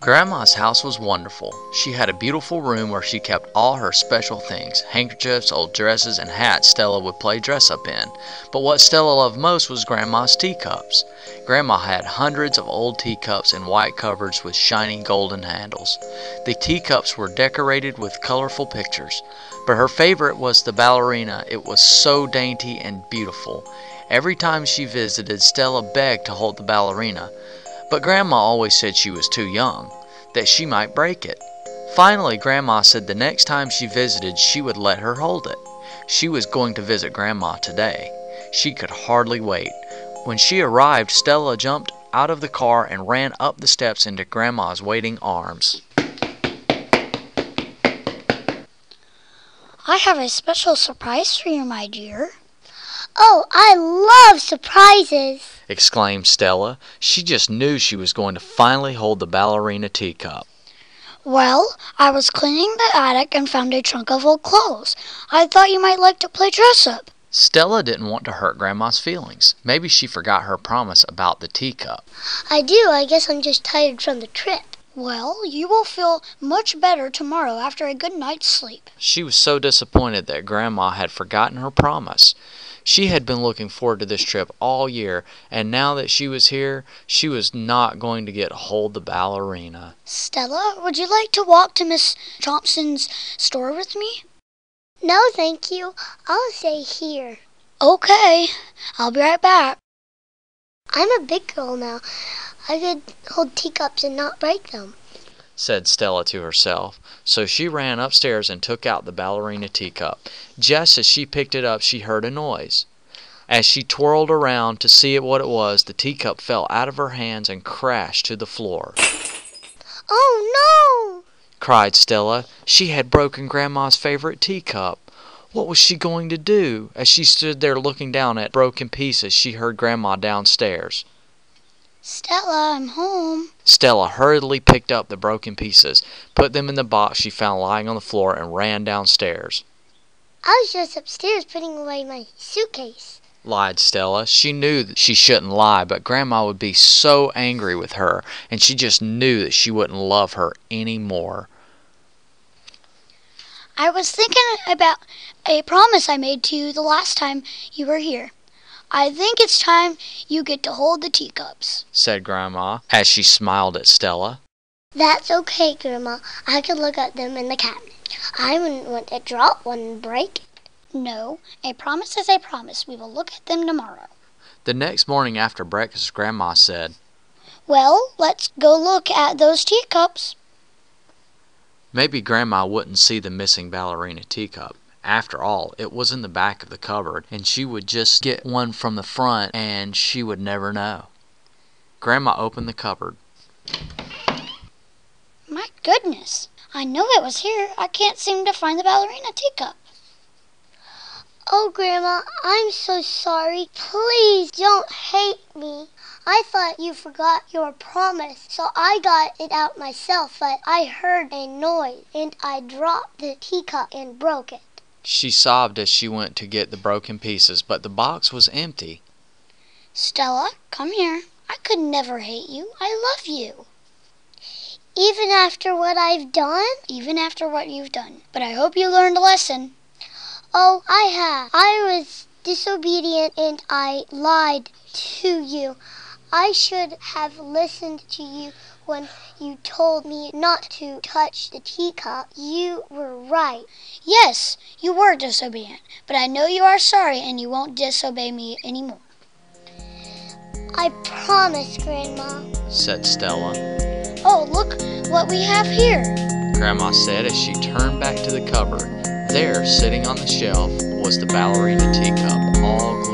Grandma's house was wonderful. She had a beautiful room where she kept all her special things, handkerchiefs, old dresses, and hats Stella would play dress-up in. But what Stella loved most was Grandma's teacups. Grandma had hundreds of old teacups in white cupboards with shiny golden handles. The teacups were decorated with colorful pictures, but her favorite was the ballerina. It was so dainty and beautiful. Every time she visited, Stella begged to hold the ballerina. But Grandma always said she was too young, that she might break it. Finally, Grandma said the next time she visited, she would let her hold it. She was going to visit Grandma today. She could hardly wait. When she arrived, Stella jumped out of the car and ran up the steps into Grandma's waiting arms. I have a special surprise for you, my dear. Oh, I love surprises! Exclaimed Stella. She just knew she was going to finally hold the ballerina teacup. Well, I was cleaning the attic and found a trunk of old clothes. I thought you might like to play dress-up. Stella didn't want to hurt Grandma's feelings. Maybe she forgot her promise about the teacup. I do. I guess I'm just tired from the trip. Well, you will feel much better tomorrow after a good night's sleep. She was so disappointed that Grandma had forgotten her promise. She had been looking forward to this trip all year, and now that she was here, she was not going to get to hold the ballerina. Stella, would you like to walk to Miss Thompson's store with me? No, thank you. I'll stay here. Okay, I'll be right back. I'm a big girl now. I could hold teacups and not break them, said Stella to herself. So she ran upstairs and took out the ballerina teacup. Just as she picked it up, she heard a noise. As she twirled around to see what it was, the teacup fell out of her hands and crashed to the floor. Oh, no! Cried Stella. She had broken Grandma's favorite teacup. What was she going to do? As she stood there looking down at broken pieces, she heard Grandma downstairs. Stella, I'm home. Stella hurriedly picked up the broken pieces, put them in the box she found lying on the floor, and ran downstairs. I was just upstairs putting away my suitcase, lied Stella. She knew that she shouldn't lie, but Grandma would be so angry with her, and she just knew that she wouldn't love her anymore. I was thinking about a promise I made to you the last time you were here. I think it's time you get to hold the teacups, said Grandma, as she smiled at Stella. That's okay, Grandma. I can look at them in the cabinet. I wouldn't want to drop one and break it. No, a promise is a promise. We will look at them tomorrow. The next morning after breakfast, Grandma said, Well, let's go look at those teacups. Maybe Grandma wouldn't see the missing ballerina teacup. After all, it was in the back of the cupboard, and she would just get one from the front, and she would never know. Grandma opened the cupboard. My goodness, I know it was here. I can't seem to find the ballerina teacup. Oh, Grandma, I'm so sorry. Please don't hate me. I thought you forgot your promise, so I got it out myself, but I heard a noise, and I dropped the teacup and broke it. She sobbed as she went to get the broken pieces, but the box was empty. Stella, come here. I could never hate you. I love you. Even after what I've done? Even after what you've done. But I hope you learned a lesson. Oh, I have. I was disobedient and I lied to you. I should have listened to you when you told me not to touch the teacup. You were right. Yes, you were disobedient, but I know you are sorry and you won't disobey me anymore. I promise, Grandma, said Stella. Oh, look what we have here, Grandma said as she turned back to the cupboard. There, sitting on the shelf, was the ballerina teacup, all